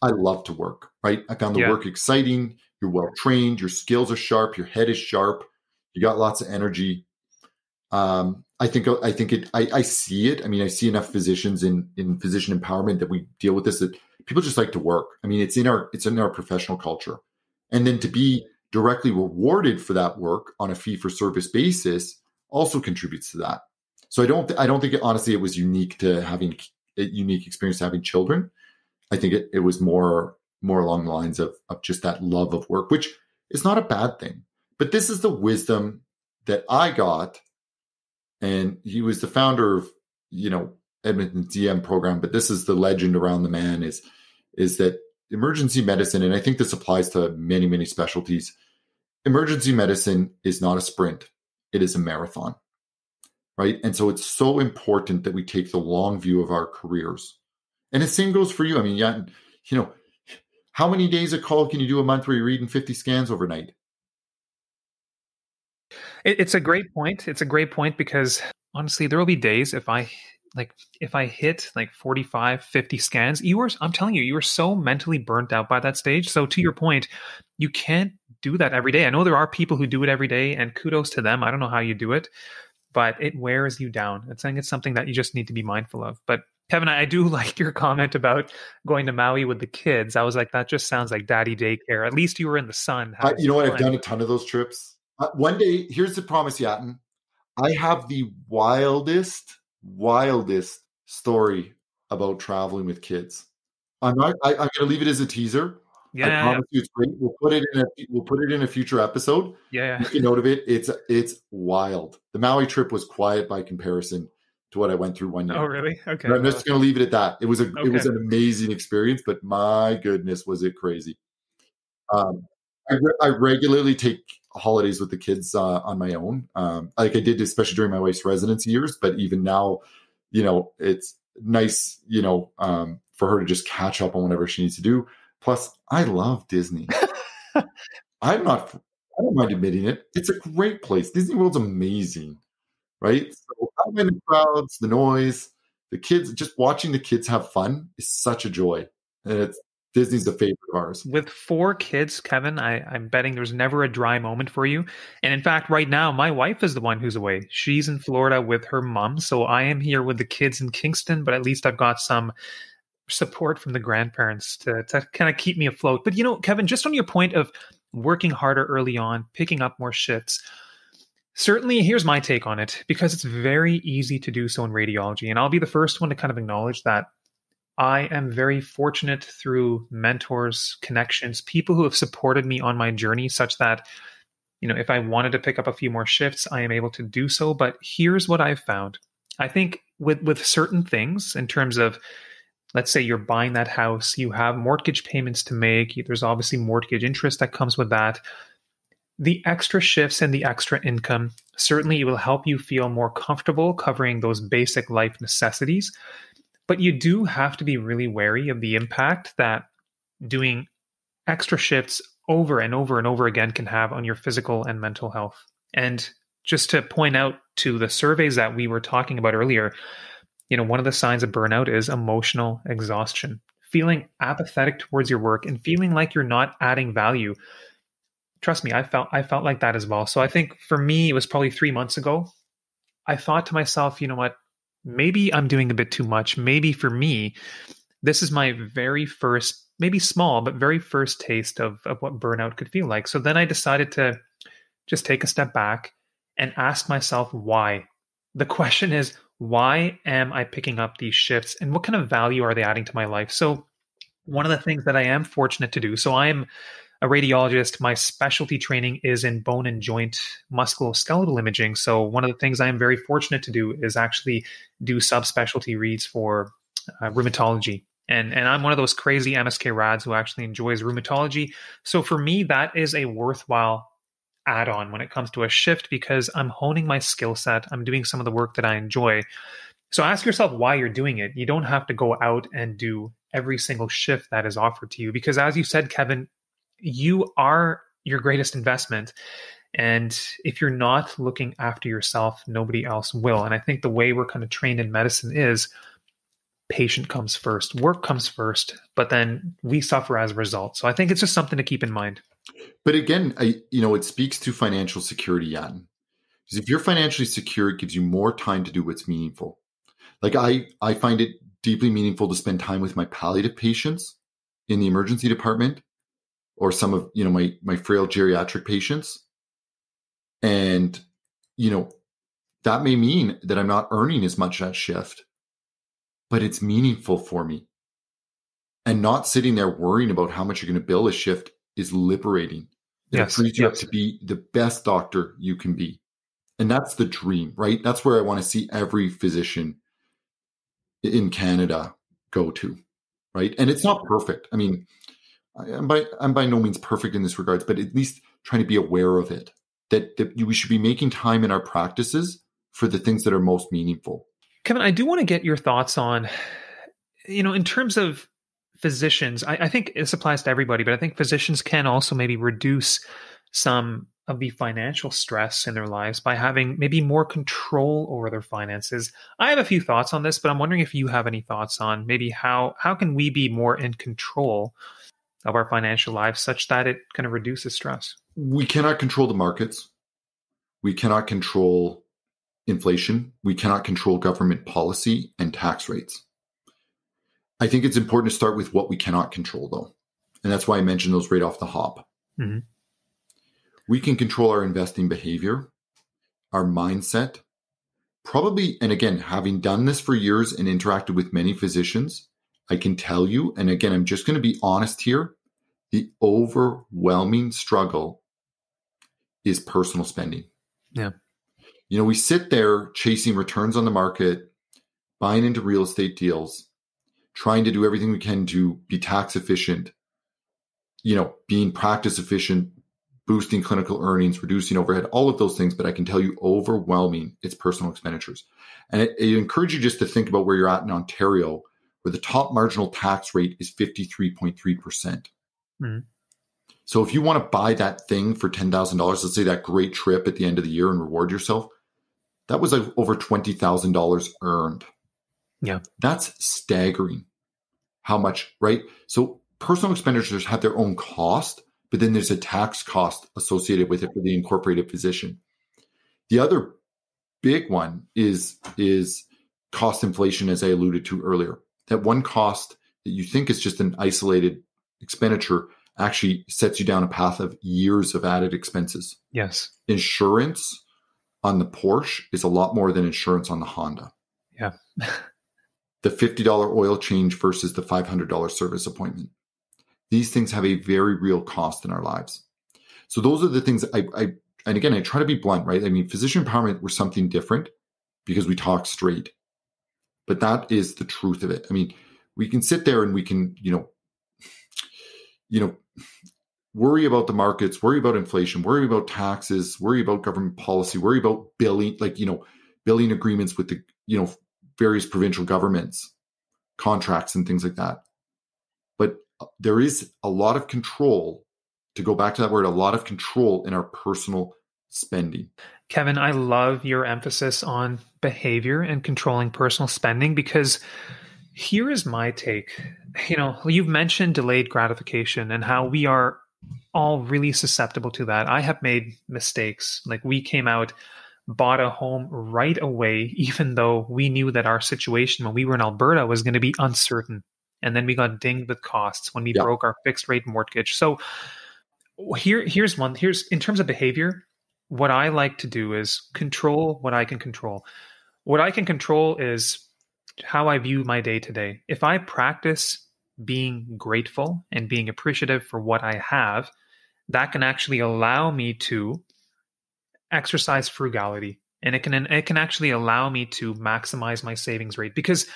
I love to work, right? I found the work exciting. You're well trained. Your skills are sharp. Your head is sharp. You got lots of energy. I see it. I mean, I see enough physicians in physician empowerment that we deal with this, that people just like to work. I mean, it's in our professional culture. And then to be directly rewarded for that work on a fee for service basis also contributes to that. So I don't think honestly it was unique to having a unique experience to having children. I think it was more along the lines of just that love of work, which is not a bad thing. But this is the wisdom that I got. And he was the founder of, you know, Edmonton's DM program. But this is the legend around the man is that emergency medicine, and I think this applies to many, many specialties. Emergency medicine is not a sprint. It is a marathon, right? And so it's so important that we take the long view of our careers. And the same goes for you. I mean, yeah, you know, How many days of call can you do a month where you're reading 50 scans overnight? It's a great point. It's a great point because honestly, there will be days if I hit like 45, 50 scans, I'm telling you, you were so mentally burnt out by that stage. So to your point, you can't do that every day. I know there are people who do it every day, and kudos to them. I don't know how you do it, but it wears you down. I think it's something that you just need to be mindful of. But Kevin, I do like your comment about going to Maui with the kids. I was like, that just sounds like daddy daycare. At least you were in the sun. You know what? I've done a ton of those trips. One day, here's the promise, Yatin. I have the wildest story about traveling with kids. I'm going to leave it as a teaser. I promise you it's great. We'll put it in a future episode. Make a note of it. It's wild. The Maui trip was quiet by comparison to what I went through one year. Oh, really? Okay. But I'm just going to leave it at that. It was an amazing experience, but my goodness, was it crazy. I regularly take holidays with the kids on my own. Like I did, especially during my wife's residency years, but even now, it's nice, for her to just catch up on whatever she needs to do. Plus, I love Disney. I don't mind admitting it. It's a great place. Disney World's amazing, right? So I'm in the crowds, the noise, the kids, just watching the kids have fun is such a joy. And Disney's a favorite of ours. With 4 kids, Kevin, I'm betting there's never a dry moment for you. And in fact, right now, my wife is the one who's away. She's in Florida with her mom. So I am here with the kids in Kingston, but at least I've got some support from the grandparents to kind of keep me afloat. But Kevin, just on your point of working harder early on, picking up more shifts, certainly here's my take on it, because it's very easy to do so in radiology. And I'll be the first one to kind of acknowledge that I am very fortunate through mentors, connections, people who have supported me on my journey such that, if I wanted to pick up a few more shifts, I am able to do so. But here's what I've found. I think with certain things in terms of, let's say you're buying that house, you have mortgage payments to make. There's obviously mortgage interest that comes with that. The extra shifts and the extra income, certainly it will help you feel more comfortable covering those basic life necessities. But you do have to be really wary of the impact that doing extra shifts over and over and over again can have on your physical and mental health. And just to point out to the surveys that we were talking about earlier, one of the signs of burnout is emotional exhaustion, feeling apathetic towards your work and feeling like you're not adding value. Trust me, I felt like that as well. So I think for me, it was probably 3 months ago. I thought to myself, you know what? Maybe I'm doing a bit too much. Maybe for me, this is my very first, maybe small, but very first taste of what burnout could feel like. So then I decided to just take a step back and ask myself why. The question is, why am I picking up these shifts and what kind of value are they adding to my life? So one of the things that I am fortunate to do, so I'm a radiologist. My specialty training is in bone and joint musculoskeletal imaging. So one of the things I am very fortunate to do is actually do subspecialty reads for rheumatology. And I'm one of those crazy MSK rads who actually enjoys rheumatology. So for me, that is a worthwhile add-on when it comes to a shift because I'm honing my skill set. I'm doing some of the work that I enjoy. So ask yourself why you're doing it. You don't have to go out and do every single shift that is offered to you because as you said, Kevin, you are your greatest investment. And if you're not looking after yourself, nobody else will. And I think the way we're kind of trained in medicine is patient comes first, work comes first, but then we suffer as a result. So I think it's just something to keep in mind. But again, it speaks to financial security, Jan. Because if you're financially secure, it gives you more time to do what's meaningful. Like I find it deeply meaningful to spend time with my palliative patients in the emergency department or some of, my frail geriatric patients. And, that may mean that I'm not earning as much that shift, but it's meaningful for me. And not sitting there worrying about how much you're going to bill a shift is liberating. It frees you up to be the best doctor you can be. And that's the dream, right? That's where I want to see every physician in Canada go to, right? And it's not perfect. I mean, I'm by no means perfect in this regards, but at least trying to be aware of it, that we should be making time in our practices for the things that are most meaningful. Kevin, I do want to get your thoughts on, in terms of physicians, I think this applies to everybody, but I think physicians can also maybe reduce some of the financial stress in their lives by having maybe more control over their finances. I have a few thoughts on this, but I'm wondering if you have any thoughts on maybe how can we be more in control of our financial lives such that it kind of reduces stress? We cannot control the markets. We cannot control inflation. We cannot control government policy and tax rates. I think it's important to start with what we cannot control, though. And that's why I mentioned those right off the hop. Mm-hmm. We can control our investing behavior, our mindset, probably. And again, having done this for years and interacted with many physicians, I can tell you, and again, I'm just going to be honest here, the overwhelming struggle is personal spending. Yeah. We sit there chasing returns on the market, buying into real estate deals, trying to do everything we can to be tax efficient, being practice efficient, boosting clinical earnings, reducing overhead, all of those things. But I can tell you overwhelming it's personal expenditures. And I encourage you just to think about where you're at in Ontario, where the top marginal tax rate is 53.3%. Mm-hmm. So if you want to buy that thing for $10,000, let's say that great trip at the end of the year and reward yourself, that was like over $20,000 earned. Yeah. That's staggering how much, right? So personal expenditures have their own cost, but then there's a tax cost associated with it for the incorporated physician. The other big one is cost inflation, as I alluded to earlier. That one cost that you think is just an isolated expenditure actually sets you down a path of years of added expenses. Yes. Insurance on the Porsche is a lot more than insurance on the Honda. Yeah. The $50 oil change versus the $500 service appointment. These things have a very real cost in our lives. So those are the things and again, I try to be blunt, right? I mean, physician empowerment was something different because we talk straight, but that is the truth of it. I mean, we can sit there and we can, worry about the markets, worry about inflation, worry about taxes, worry about government policy, worry about billing, billing agreements with the, various provincial governments, contracts and things like that. But there is a lot of control, to go back to that word, a lot of control in our personal spending. Kevin, I love your emphasis on behavior and controlling personal spending, because here is my take. You've mentioned delayed gratification and how we are all really susceptible to that. I have made mistakes. Like, we came out, bought a home right away, even though we knew that our situation when we were in Alberta was going to be uncertain. And then we got dinged with costs when we broke our fixed rate mortgage. So here's in terms of behavior, what I like to do is control what I can control. What I can control is how I view my day to day. If I practice being grateful and being appreciative for what I have, that can actually allow me to exercise frugality, and it can actually allow me to maximize my savings rate. Because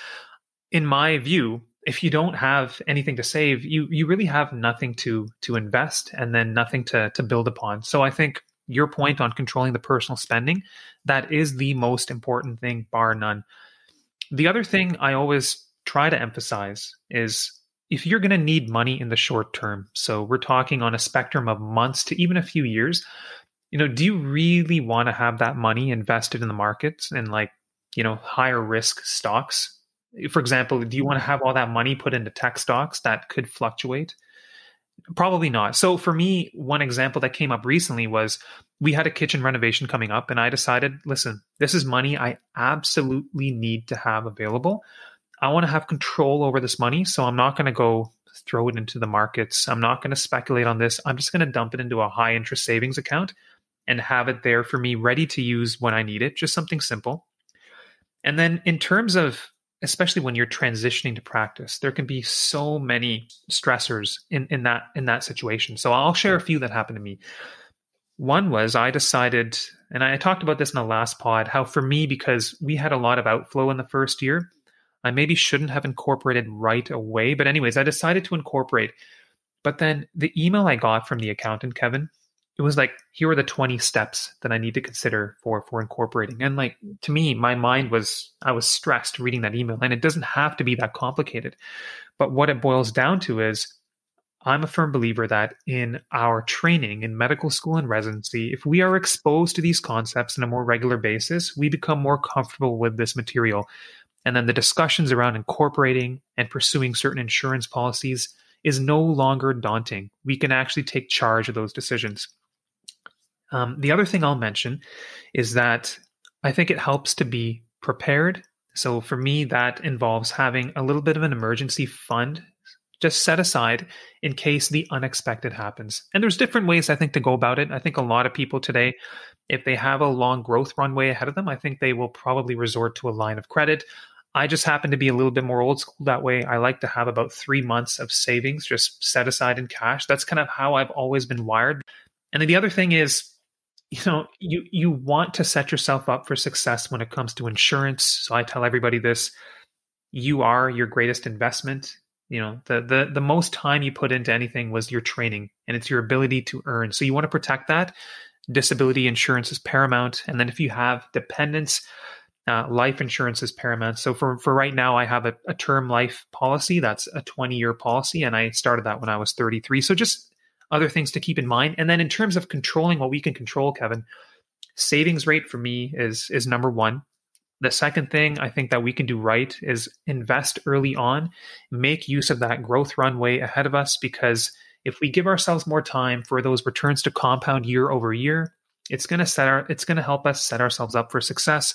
in my view, if you don't have anything to save, you really have nothing to invest, and then nothing to build upon. So I think your point on controlling the personal spending, that is the most important thing, bar none. The other thing I always try to emphasize is, if you're going to need money in the short term, so we're talking on a spectrum of months to even a few years, do you really want to have that money invested in the markets and higher risk stocks? For example, do you want to have all that money put into tech stocks that could fluctuate? Probably not. So for me, one example that came up recently was, we had a kitchen renovation coming up, and I decided, listen, this is money I absolutely need to have available. I want to have control over this money, so I'm not going to go throw it into the markets. I'm not going to speculate on this. I'm just going to dump it into a high interest savings account and have it there for me, ready to use when I need it. Just something simple. And then in terms of, especially when you're transitioning to practice, there can be so many stressors in that situation. So I'll share a few that happened to me. One was, I decided, and I talked about this in the last pod, how for me, because we had a lot of outflow in the first year, I maybe shouldn't have incorporated right away. But anyways, I decided to incorporate. But then the email I got from the accountant, Kevin, it was like, here are the 20 steps that I need to consider for incorporating. And like, to me, I was stressed reading that email, and it doesn't have to be that complicated. But what it boils down to is, I'm a firm believer that in our training in medical school and residency, if we are exposed to these concepts on a more regular basis, we become more comfortable with this material. And then the discussions around incorporating and pursuing certain insurance policies is no longer daunting. We can actually take charge of those decisions. The other thing I'll mention is that I think it helps to be prepared. So for me, that involves having a little bit of an emergency fund just set aside in case the unexpected happens. And there's different ways, I think, to go about it. I think a lot of people today, if they have a long growth runway ahead of them, I think they will probably resort to a line of credit. I just happen to be a little bit more old school that way. I like to have about 3 months of savings just set aside in cash. That's kind of how I've always been wired. And then the other thing is, you want to set yourself up for success when it comes to insurance. So I tell everybody this: you are your greatest investment. The most time you put into anything was your training, and it's your ability to earn. So you want to protect that. Disability insurance is paramount. And then if you have dependents, life insurance is paramount. So for right now, I have a term life policy. That's a 20-year policy. And I started that when I was 33. So just other things to keep in mind. And then in terms of controlling what we can control, Kevin, savings rate for me is number one. The second thing I think that we can do right is invest early on, make use of that growth runway ahead of us, because if we give ourselves more time for those returns to compound year over year, it's going to help us set ourselves up for success.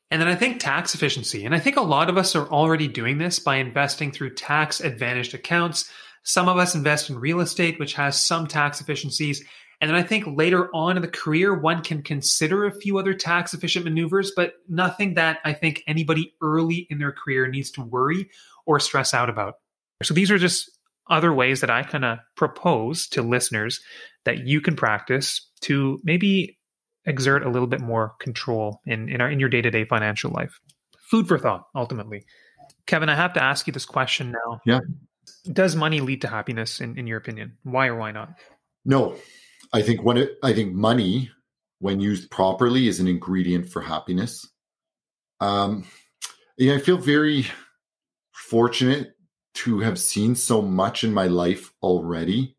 And then I think tax efficiency. And I think a lot of us are already doing this by investing through tax advantaged accounts. Some of us invest in real estate, which has some tax efficiencies. And then I think later on in the career, one can consider a few other tax efficient maneuvers, but nothing that I think anybody early in their career needs to worry or stress out about. So these are just other ways that I kind of propose to listeners that you can practice to maybe exert a little bit more control in your day-to-day financial life. Food for thought, ultimately. Kevin, I have to ask you this question now. Yeah. Does money lead to happiness in your opinion? Why or why not? No. I think money, when used properly, is an ingredient for happiness. I feel very fortunate to have seen so much in my life already.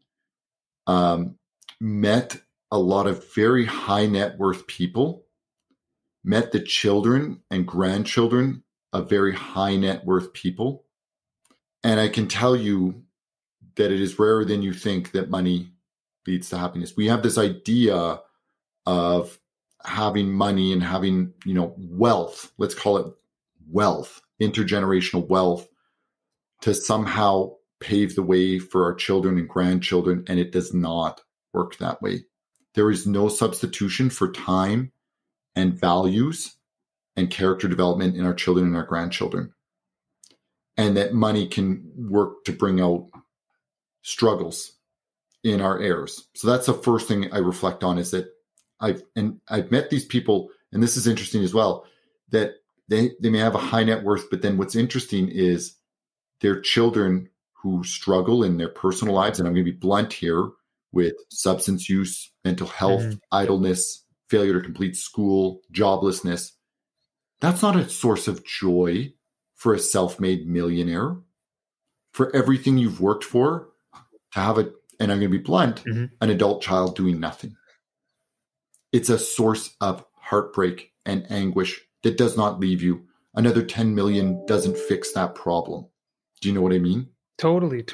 Met a lot of very high net worth people. Met the children and grandchildren of very high net worth people. And I can tell you that it is rarer than you think that money leads to happiness. We have this idea of having money and having, wealth, let's call it wealth, intergenerational wealth, to somehow pave the way for our children and grandchildren. And it does not work that way. There is no substitution for time and values and character development in our children and our grandchildren. And that money can work to bring out struggles in our heirs. So that's the first thing I reflect on, is that I've met these people, and this is interesting as well, that they may have a high net worth, but then what's interesting is their children who struggle in their personal lives, and I'm going to be blunt here, with substance use, mental health, idleness, failure to complete school, joblessness. That's not a source of joy for a self-made millionaire. For everything you've worked for, to have and I'm going to be blunt, an adult child doing nothing. It's a source of heartbreak and anguish that does not leave you. Another 10 million doesn't fix that problem. Do you know what I mean? Totally.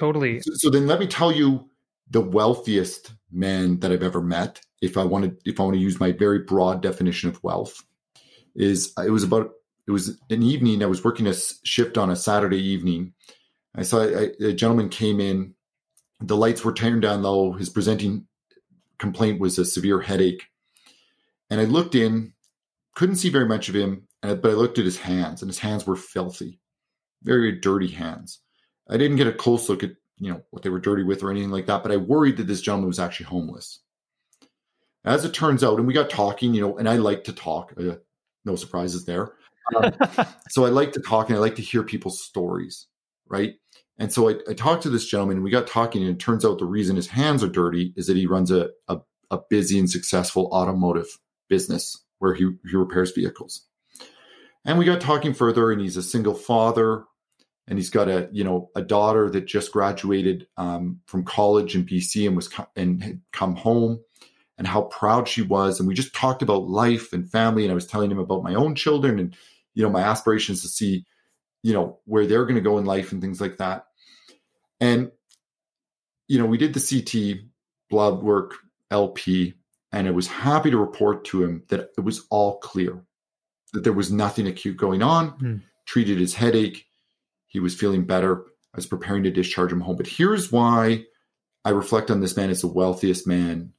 So then let me tell you the wealthiest man that I've ever met, if I want to use my very broad definition of wealth, it was an evening. I was working a shift on a Saturday evening. I saw a gentleman came in. The lights were turned down low. His presenting complaint was a severe headache. And I looked in, couldn't see very much of him, but I looked at his hands, and his hands were filthy, very dirty hands. I didn't get a close look at, what they were dirty with or anything like that, but I worried that this gentleman was actually homeless. As it turns out, and we got talking, and I like to talk, no surprises there. So I like to talk, and I like to hear people's stories, right? And so I talked to this gentleman, and we got talking, and it turns out the reason his hands are dirty is that he runs a a busy and successful automotive business where he repairs vehicles. And we got talking further, and he's a single father, and he's got a daughter that just graduated from college in BC and had come home, and how proud she was. And we just talked about life and family, and I was telling him about my own children and my aspirations to see where they're going to go in life and things like that. And we did the CT, blood work, LP, and I was happy to report to him that it was all clear, that there was nothing acute going on. Treated his headache. He was feeling better. I was preparing to discharge him home. But here's why I reflect on this man as the wealthiest man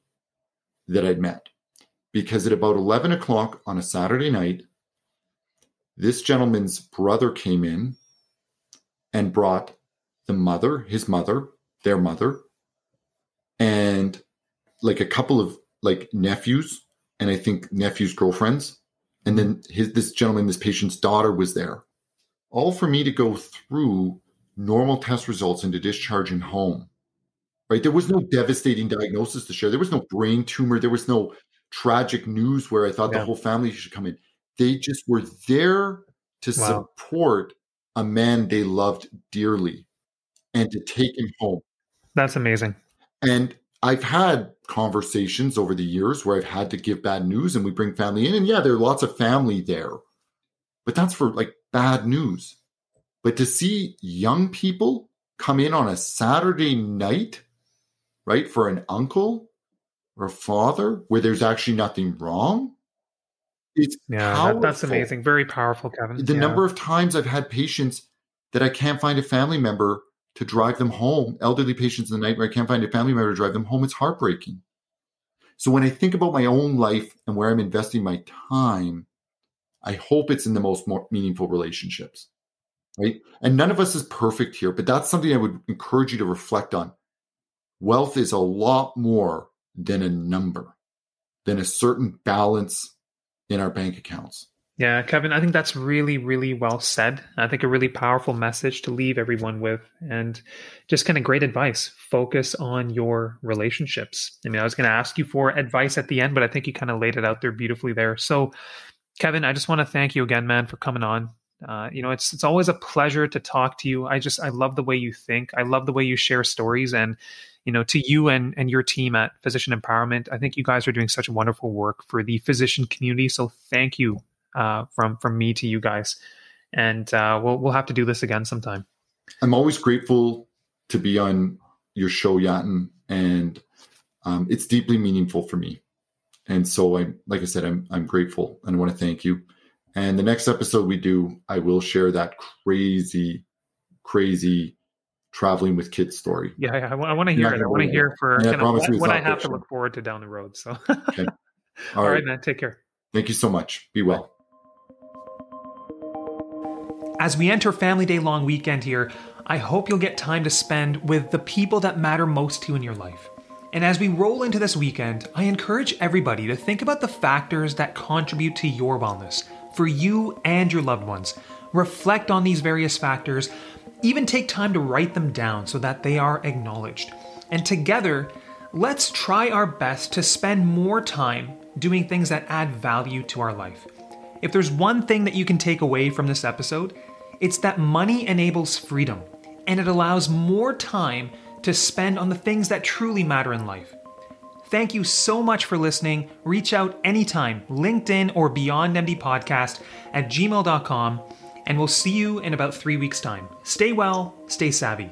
that I'd met. Because at about 11 o'clock on a Saturday night, this gentleman's brother came in and brought his mother, their mother, and like a couple of like nephews, and I think nephews' girlfriends. And then this patient's daughter was there, all for me to go through normal test results and to discharge him home, right? There was no devastating diagnosis to share. There was no brain tumor. There was no tragic news where I thought the whole family should come in. They just were there to support a man they loved dearly and to take him home. That's amazing. And I've had conversations over the years where I've had to give bad news, and we bring family in. And yeah, there are lots of family there, but that's for like bad news. But to see young people come in on a Saturday night, right, for an uncle or a father where there's actually nothing wrong, it's powerful. That's amazing. Very powerful, Kevin. The number of times I've had patients that I can't find a family member to drive them home, elderly patients in the night where I can't find a family member to drive them home, it's heartbreaking. So when I think about my own life and where I'm investing my time, I hope it's in the most meaningful relationships, right? And none of us is perfect here, but that's something I would encourage you to reflect on. Wealth is a lot more than a number, than a certain balance in our bank accounts. Yeah, Kevin, I think that's really, really well said. I think a really powerful message to leave everyone with, and just kind of great advice. Focus on your relationships. I mean, I was going to ask you for advice at the end, but I think you kind of laid it out there beautifully there. So, Kevin, I just want to thank you again, man, for coming on. It's always a pleasure to talk to you. I love the way you think. I love the way you share stories, and to you and your team at Physician Empowerment, I think you guys are doing such wonderful work for the physician community. So thank you from me to you guys, and we'll have to do this again sometime. I'm always grateful to be on your show, Yatin, and it's deeply meaningful for me. And so like I said, I'm grateful, and I want to thank you. And the next episode we do, I will share that crazy traveling with kids story. Yeah, I want to hear it. I want to hear for kind of what I have to look forward to down the road. So, okay. All right, man. Take care. Thank you so much. Be well. As we enter Family Day long weekend here, I hope you'll get time to spend with the people that matter most to you in your life. And as we roll into this weekend, I encourage everybody to think about the factors that contribute to your wellness for you and your loved ones. Reflect on these various factors, even take time to write them down so that they are acknowledged. And together, let's try our best to spend more time doing things that add value to our life. If there's one thing that you can take away from this episode, it's that money enables freedom, and it allows more time to spend on the things that truly matter in life. Thank you so much for listening. Reach out anytime, LinkedIn or BeyondMDPodcast@gmail.com, and we'll see you in about 3 weeks' time. Stay well, stay savvy.